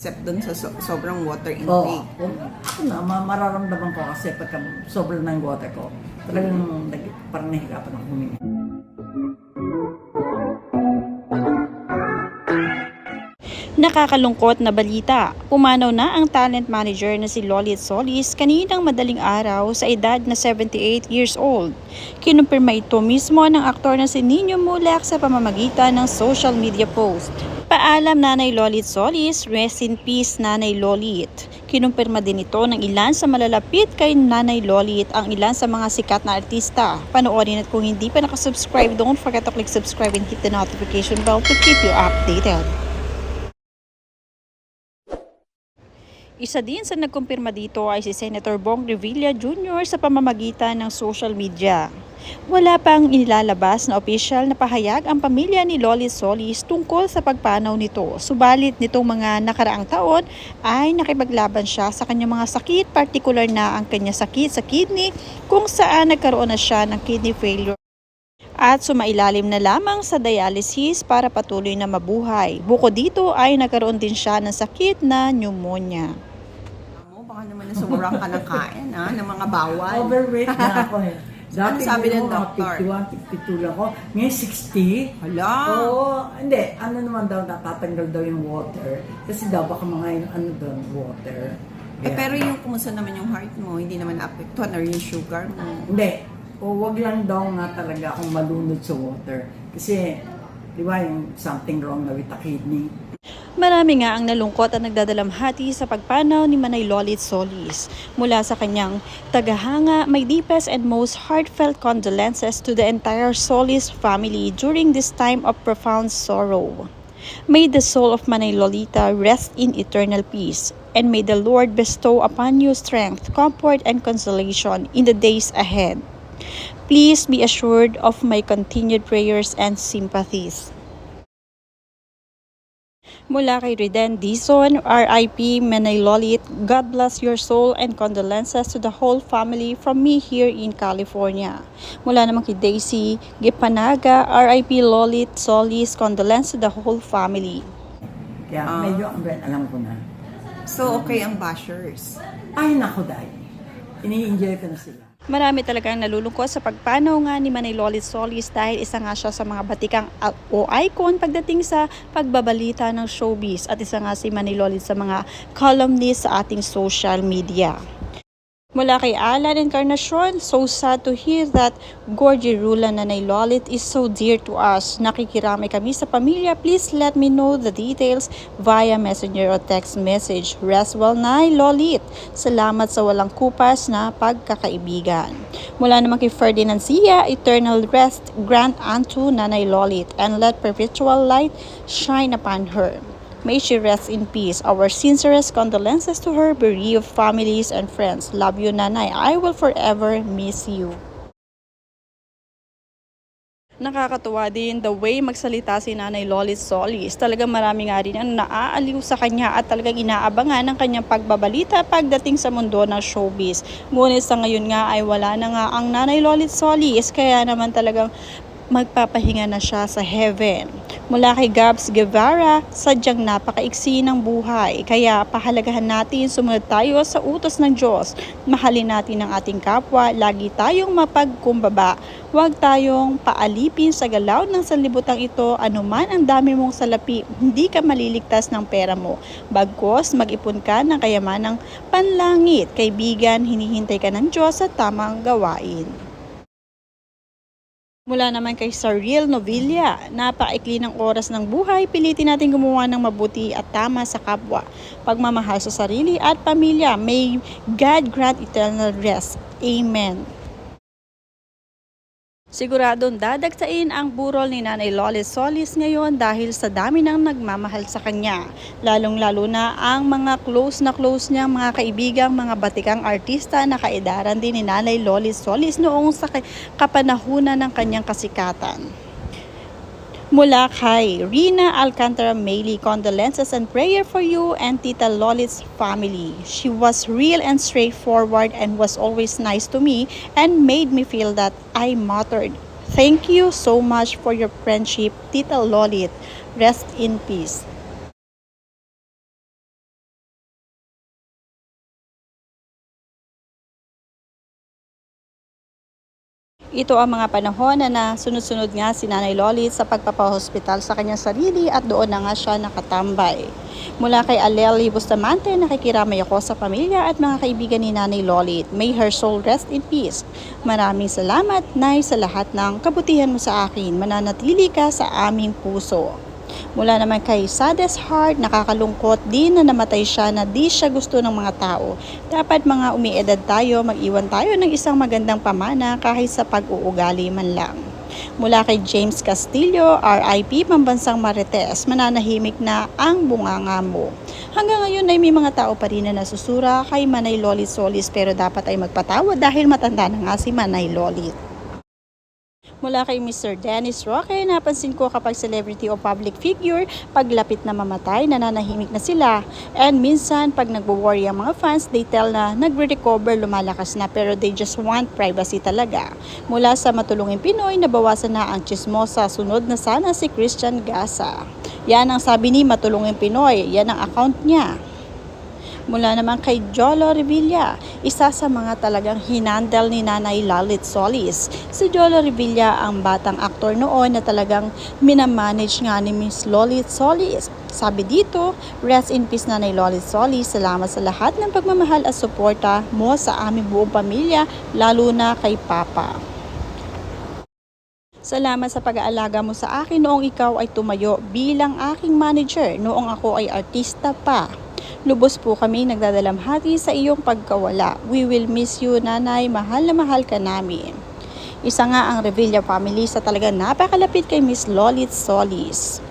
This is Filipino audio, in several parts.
Except dun sa sobrang water Oo. intake. Ako na, mararamdaman ko kasi pagka sobrang ng water ko, talagang parang nahihirapan ako huminga. Nakakalungkot na balita. Pumanaw na ang talent manager na si Lolit Solis kaninang madaling araw sa edad na 78 years old. Kinumpirma ito mismo ng aktor na si Nino Mulak sa pamamagitan ng social media post. Paalam Nanay Lolit Solis, rest in peace Nanay Lolit. Kinumpirma din ito ng ilan sa malalapit kay Nanay Lolit ang ilan sa mga sikat na artista. Panoorin at kung hindi pa nakasubscribe, don't forget to click subscribe and hit the notification bell to keep you updated. Isa din sa nagkumpirma dito ay si Senator Bong Revilla Jr. sa pamamagitan ng social media. Wala pang inilalabas na opisyal na pahayag ang pamilya ni Lolit Solis tungkol sa pagpanaw nito. Subalit nitong mga nakaraang taon ay nakipaglaban siya sa kanyang mga sakit, partikular na ang kanyang sakit sa kidney kung saan nagkaroon na siya ng kidney failure at sumailalim na lamang sa dialysis para patuloy na mabuhay. Bukod dito ay nagkaroon din siya ng sakit na pneumonia. Baka naman nasumurang ka ng kain, ng mga bawal. Overweight na ako eh. Ano sabi ng doktor? 51, 52 lang ako. Ngayon 60. Hala! Oo, hindi. Ano naman daw, natatanggal daw yung water. Kasi daw baka mga water. Pero yung kumusta naman yung heart mo, hindi naman naapektuhan or yung sugar mo. Hindi. O wag lang daw nga talaga akong malunod sa water. Kasi, di ba, yung something wrong na with the kidney. Marami nga ang nalungkot at nagdadalamhati sa pagpanaw ni Manay Lolit Solis. Mula sa kanyang tagahanga, my deepest and most heartfelt condolences to the entire Solis family during this time of profound sorrow. May the soul of Manay Lolita rest in eternal peace, and may the Lord bestow upon you strength, comfort, and consolation in the days ahead. Please be assured of my continued prayers and sympathies. Mula kay Reden Dizon, RIP Manay Lolit, God bless your soul and condolences to the whole family from me here in California. Mula naman kay Daisy Gipanaga, RIP Lolit Solis, condolences to the whole family. Kaya medyo alam ko na. So, okay ang bashers. Ay, nako dahil. Ini-enjoy ko na sila. Marami talagang nalulungkot sa pagpanaw nga ni Manay Lolit Solis dahil isa nga siya sa mga batikang o icon pagdating sa pagbabalita ng showbiz at isa nga si Manay Lolit sa mga columnist sa ating social media. Mula kay Alan Encarnacion, so sad to hear that Gorgie Rula Nanay Lolit is so dear to us. Nakikiramay kami sa pamilya. Please let me know the details via messenger or text message. Rest well, Nay Lolit. Salamat sa walang kupas na pagkakaibigan. Mula naman kay Ferdinand Sia, eternal rest grant unto Nanay Lolit and let perpetual light shine upon her. May she rest in peace. Our sincerest condolences to her bereaved families and friends. Love you, Nanay. I will forever miss you. Nakakatuwa din the way magsalita si Nanay Lolit Solis. Talagang marami nga rin ang naaaliw sa kanya at talagang inaabangan ng kanyang pagbabalita pagdating sa mundo ng showbiz. Ngunit sa ngayon nga ay wala na nga ang Nanay Lolit Solis, kaya naman talagang magpapahinga na siya sa heaven. Mula kay Gabs Guevara, sadyang napakaiksi ng buhay. Kaya pahalagahan natin, sumunod tayo sa utos ng Diyos. Mahalin natin ang ating kapwa, lagi tayong mapagkumbaba. Huwag tayong paalipin sa galaw ng sanlibutan ito, anuman ang dami mong salapi, hindi ka maliligtas ng pera mo. Bagkus, mag-ipon ka ng kayamanang panlangit. Kaibigan, hinihintay ka ng Diyos sa tamang gawain. Mula naman kay Saril Novilla, napakaikli ng oras ng buhay, pilitin natin gumawa ng mabuti at tama sa kapwa. Pagmamahal sa sarili at pamilya, may God grant eternal rest. Amen. Siguradong dadagsain ang burol ni Nanay Lolit Solis ngayon dahil sa dami ng nagmamahal sa kanya. Lalong-lalo na ang mga close niyang mga kaibigang, mga batikang artista na kaedaran din ni Nanay Lolit Solis noong sa kapanahunan ng kanyang kasikatan. Mula kay Rina Alcantara Mayley, condolences and prayer for you and Tita Lolit's family. She was real and straightforward and was always nice to me and made me feel that I mattered. Thank you so much for your friendship, Tita Lolit. Rest in peace. Ito ang mga panahon na sunod-sunod nga si Nanay Lolit sa pagpapahospital sa kanyang sarili at doon na nga siya nakatambay. Mula kay Aleli Bustamante, nakikiramay ako sa pamilya at mga kaibigan ni Nanay Lolit. May her soul rest in peace. Maraming salamat, Nay, sa lahat ng kabutihan mo sa akin. Mananatili ka sa aming puso. Mula naman kay Saddest Heart, nakakalungkot din na namatay siya na di siya gusto ng mga tao. Dapat mga umiedad tayo, mag-iwan tayo ng isang magandang pamana kahit sa pag-uugali man lang. Mula kay James Castillo, RIP Pambansang Marites, mananahimik na ang bunganga mo. Hanggang ngayon ay may mga tao pa rin na nasusura kay Manay Lolit Solis pero dapat ay magpatawad dahil matanda na nga si Manay Lolit. Mula kay Mr. Dennis Roque, napansin ko kapag celebrity o public figure, paglapit na mamatay, nananahimik na sila. And minsan, pag nagwo-worry ang mga fans, they tell na nagre-recover, lumalakas na, pero they just want privacy talaga. Mula sa Matulungin Pinoy, nabawasan na ang chismosa, sunod na sana si Christian Gasa. Yan ang sabi ni Matulungin Pinoy, yan ang account niya. Mula naman kay Jolo Revilla, isa sa mga talagang hinandal ni Nanay Lolit Solis. Si Jolo Revilla ang batang aktor noon na talagang minamanage nga ni Miss Lolit Solis. Sabi dito, rest in peace Nanay Lolit Solis, salamat sa lahat ng pagmamahal at suporta mo sa aming buong pamilya, lalo na kay Papa. Salamat sa pag-aalaga mo sa akin noong ikaw ay tumayo bilang aking manager, noong ako ay artista pa. Lubos po kami nagdadalamhati sa iyong pagkawala. We will miss you, Nanay. Mahal na mahal ka namin. Isa nga ang Revilla family sa talagang napakalapit kay Miss Lolit Solis.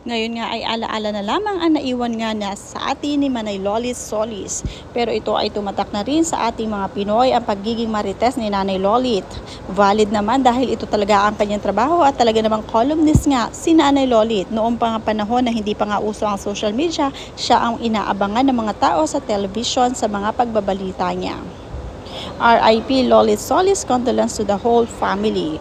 Ngayon nga ay alaala na lamang ang naiwan nga na sa atin ni Manay Lolit Solis. Pero ito ay tumatak na rin sa ating mga Pinoy ang pagiging marites ni Nanay Lolit. Valid naman dahil ito talaga ang kanyang trabaho at talaga namang columnist nga si Nanay Lolit. Noong pang panahon na hindi pa nga uso ang social media, siya ang inaabangan ng mga tao sa television sa mga pagbabalita niya. RIP Lolit Solis, condolence to the whole family.